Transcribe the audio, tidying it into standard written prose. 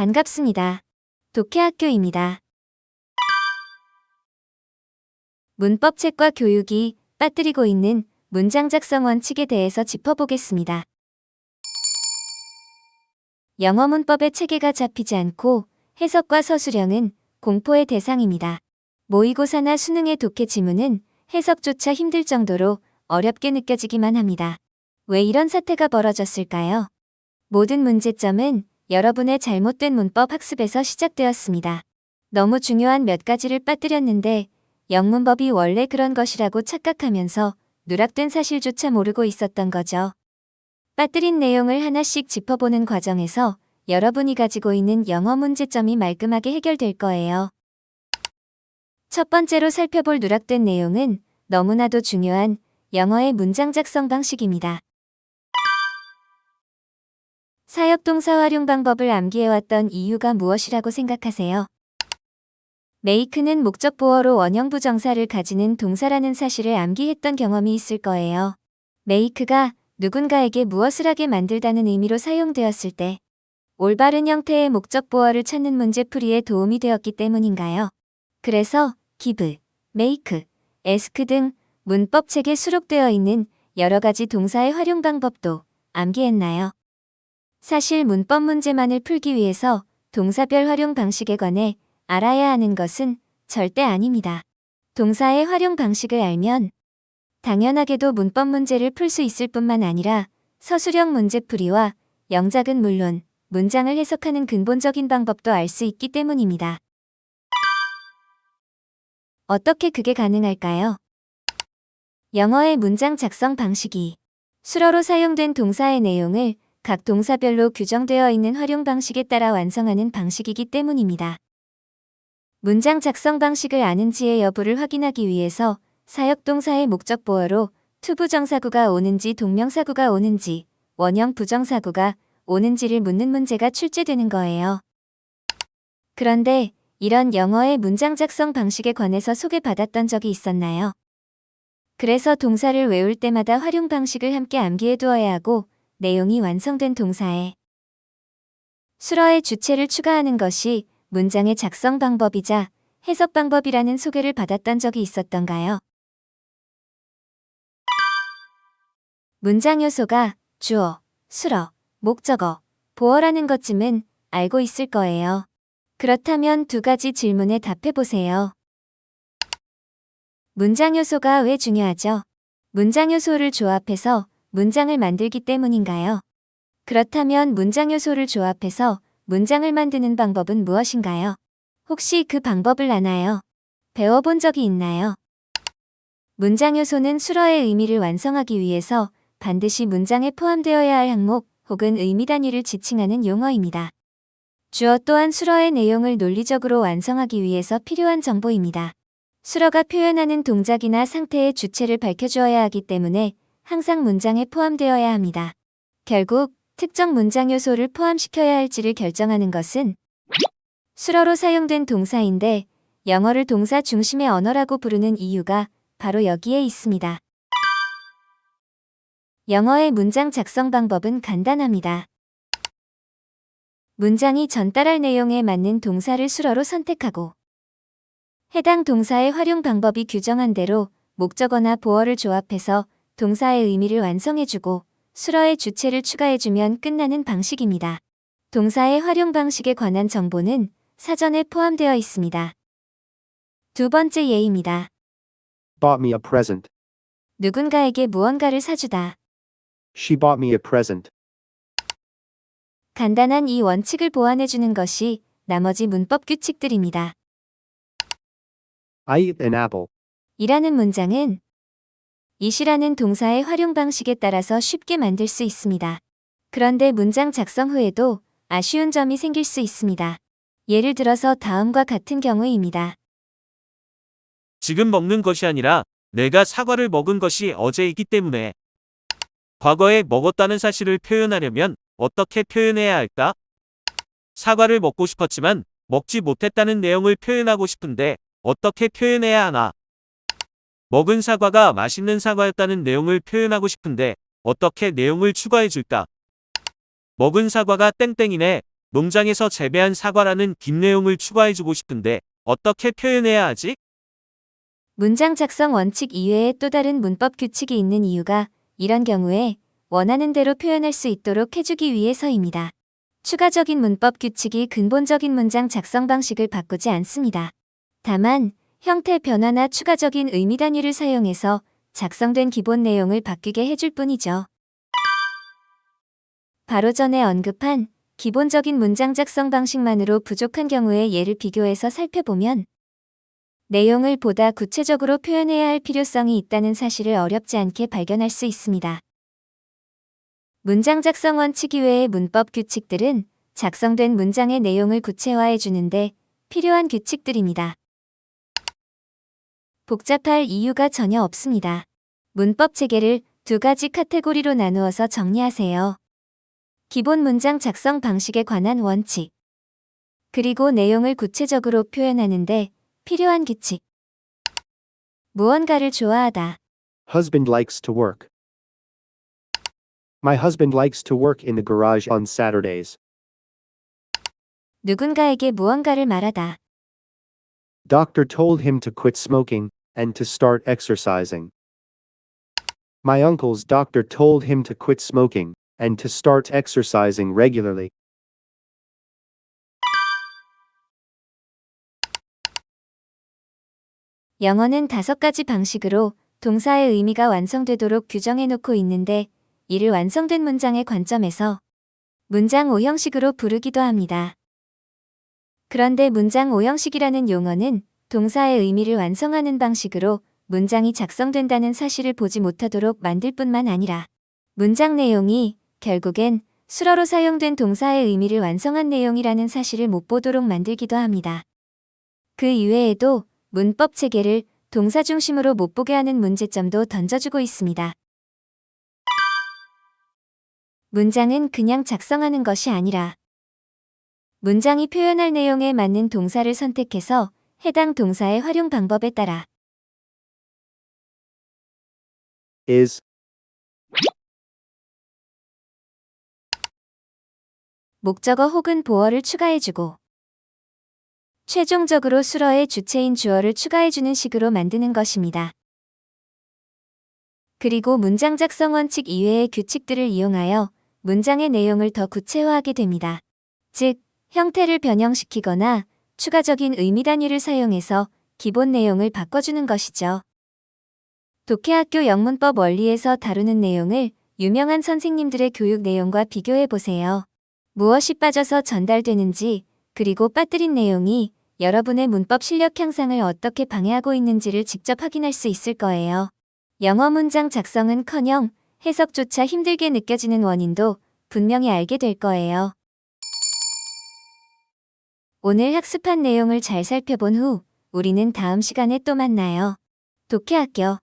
반갑습니다. 독해학교입니다. 문법책과 교육이 빠뜨리고 있는 문장 작성 원칙에 대해서 짚어보겠습니다. 영어 문법의 체계가 잡히지 않고 해석과 서술형은 공포의 대상입니다. 모의고사나 수능의 독해 지문은 해석조차 힘들 정도로 어렵게 느껴지기만 합니다. 왜 이런 사태가 벌어졌을까요? 모든 문제점은 여러분의 잘못된 문법 학습에서 시작되었습니다. 너무 중요한 몇 가지를 빠뜨렸는데 영문법이 원래 그런 것이라고 착각하면서 누락된 사실조차 모르고 있었던 거죠. 빠뜨린 내용을 하나씩 짚어보는 과정에서 여러분이 가지고 있는 영어 문제점이 말끔하게 해결될 거예요. 첫 번째로 살펴볼 누락된 내용은 너무나도 중요한 영어의 문장 작성 방식입니다. 사역동사 활용 방법을 암기해왔던 이유가 무엇이라고 생각하세요? make는 목적 보어로 원형 부정사를 가지는 동사라는 사실을 암기했던 경험이 있을 거예요. make가 누군가에게 무엇을 하게 만들다는 의미로 사용되었을 때 올바른 형태의 목적 보어를 찾는 문제풀이에 도움이 되었기 때문인가요? 그래서 give, make, ask 등 문법책에 수록되어 있는 여러 가지 동사의 활용 방법도 암기했나요? 사실 문법 문제만을 풀기 위해서 동사별 활용 방식에 관해 알아야 하는 것은 절대 아닙니다. 동사의 활용 방식을 알면 당연하게도 문법 문제를 풀 수 있을 뿐만 아니라 서술형 문제풀이와 영작은 물론 문장을 해석하는 근본적인 방법도 알 수 있기 때문입니다. 어떻게 그게 가능할까요? 영어의 문장 작성 방식이 수러로 사용된 동사의 내용을 각 동사별로 규정되어 있는 활용 방식에 따라 완성하는 방식이기 때문입니다. 문장 작성 방식을 아는지의 여부를 확인하기 위해서 사역동사의 목적 보어로 투부정사구가 오는지 동명사구가 오는지 원형 부정사구가 오는지를 묻는 문제가 출제되는 거예요. 그런데 이런 영어의 문장 작성 방식에 관해서 소개받았던 적이 있었나요? 그래서 동사를 외울 때마다 활용 방식을 함께 암기해 두어야 하고 내용이 완성된 동사에 수러의 주체를 추가하는 것이 문장의 작성 방법이자 해석 방법이라는 소개를 받았던 적이 있었던가요? 문장 요소가 주어, 수러, 목적어, 보어라는 것쯤은 알고 있을 거예요. 그렇다면 두 가지 질문에 답해보세요. 문장 요소가 왜 중요하죠? 문장 요소를 조합해서 문장을 만들기 때문인가요? 그렇다면 문장 요소를 조합해서 문장을 만드는 방법은 무엇인가요? 혹시 그 방법을 아나요? 배워본 적이 있나요? 문장 요소는 수러의 의미를 완성하기 위해서 반드시 문장에 포함되어야 할 항목 혹은 의미 단위를 지칭하는 용어입니다. 주어 또한 수러의 내용을 논리적으로 완성하기 위해서 필요한 정보입니다. 수러가 표현하는 동작이나 상태의 주체를 밝혀주어야 하기 때문에 항상 문장에 포함되어야 합니다. 결국 특정 문장 요소를 포함시켜야 할지를 결정하는 것은 수러로 사용된 동사인데 영어를 동사 중심의 언어라고 부르는 이유가 바로 여기에 있습니다. 영어의 문장 작성 방법은 간단합니다. 문장이 전달할 내용에 맞는 동사를 수러로 선택하고 해당 동사의 활용 방법이 규정한 대로 목적어나 보어를 조합해서 동사의 의미를 완성해주고 수러의 주체를 추가해주면 끝나는 방식입니다. 동사의 활용 방식에 관한 정보는 사전에 포함되어 있습니다. 두 번째 예입니다. Bought me a present. 누군가에게 무언가를 사주다. She bought me a present. 간단한 이 원칙을 보완해주는 것이 나머지 문법 규칙들입니다. I eat an apple. 이라는 문장은 it이라는 동사의 활용 방식에 따라서 쉽게 만들 수 있습니다. 그런데 문장 작성 후에도 아쉬운 점이 생길 수 있습니다. 예를 들어서 다음과 같은 경우입니다. 지금 먹는 것이 아니라 내가 사과를 먹은 것이 어제이기 때문에 과거에 먹었다는 사실을 표현하려면 어떻게 표현해야 할까? 사과를 먹고 싶었지만 먹지 못했다는 내용을 표현하고 싶은데 어떻게 표현해야 하나? 먹은 사과가 맛있는 사과였다는 내용을 표현하고 싶은데 어떻게 내용을 추가해 줄까? 먹은 사과가 땡땡이네. 농장에서 재배한 사과라는 긴 내용을 추가해주고 싶은데 어떻게 표현해야 하지? 문장 작성 원칙 이외에 또 다른 문법 규칙이 있는 이유가 이런 경우에 원하는 대로 표현할 수 있도록 해주기 위해서입니다. 추가적인 문법 규칙이 근본적인 문장 작성 방식을 바꾸지 않습니다. 다만 형태 변화나 추가적인 의미 단위를 사용해서 작성된 기본 내용을 바뀌게 해줄 뿐이죠. 바로 전에 언급한 기본적인 문장 작성 방식만으로 부족한 경우의 예를 비교해서 살펴보면 내용을 보다 구체적으로 표현해야 할 필요성이 있다는 사실을 어렵지 않게 발견할 수 있습니다. 문장 작성 원칙 이외의 문법 규칙들은 작성된 문장의 내용을 구체화해 주는데 필요한 규칙들입니다. 복잡할 이유가 전혀 없습니다. 문법 체계를 두 가지 카테고리로 나누어서 정리하세요. 기본 문장 작성 방식에 관한 원칙, 그리고 내용을 구체적으로 표현하는데 필요한 규칙. 무언가를 좋아하다. Husband likes to work. My husband likes to work in the garage on Saturdays. 누군가에게 무언가를 말하다. Doctor told him to quit smoking and to start exercising. My uncle's doctor told him to quit smoking and to start exercising regularly. 영어는 5가지 방식으로 동사의 의미가 완성되도록 규정해 놓고 있는데 이를 완성된 문장의 관점에서 문장 5형식으로 부르기도 합니다. 그런데 문장 5형식이라는 용어는 동사의 의미를 완성하는 방식으로 문장이 작성된다는 사실을 보지 못하도록 만들 뿐만 아니라 문장 내용이 결국엔 수러로 사용된 동사의 의미를 완성한 내용이라는 사실을 못 보도록 만들기도 합니다. 그 이외에도 문법 체계를 동사 중심으로 못 보게 하는 문제점도 던져주고 있습니다. 문장은 그냥 작성하는 것이 아니라 문장이 표현할 내용에 맞는 동사를 선택해서 해당 동사의 활용 방법에 따라 Is 목적어 혹은 보어를 추가해주고 최종적으로 수러의 주체인 주어를 추가해주는 식으로 만드는 것입니다. 그리고 문장 작성 원칙 이외의 규칙들을 이용하여 문장의 내용을 더 구체화하게 됩니다. 즉, 형태를 변형시키거나 추가적인 의미 단위를 사용해서 기본 내용을 바꿔주는 것이죠. 독해학교 영문법 원리에서 다루는 내용을 유명한 선생님들의 교육 내용과 비교해 보세요. 무엇이 빠져서 전달되는지, 그리고 빠뜨린 내용이 여러분의 문법 실력 향상을 어떻게 방해하고 있는지를 직접 확인할 수 있을 거예요. 영어 문장 작성은커녕 해석조차 힘들게 느껴지는 원인도 분명히 알게 될 거예요. 오늘 학습한 내용을 잘 살펴본 후 우리는 다음 시간에 또 만나요. 독해학교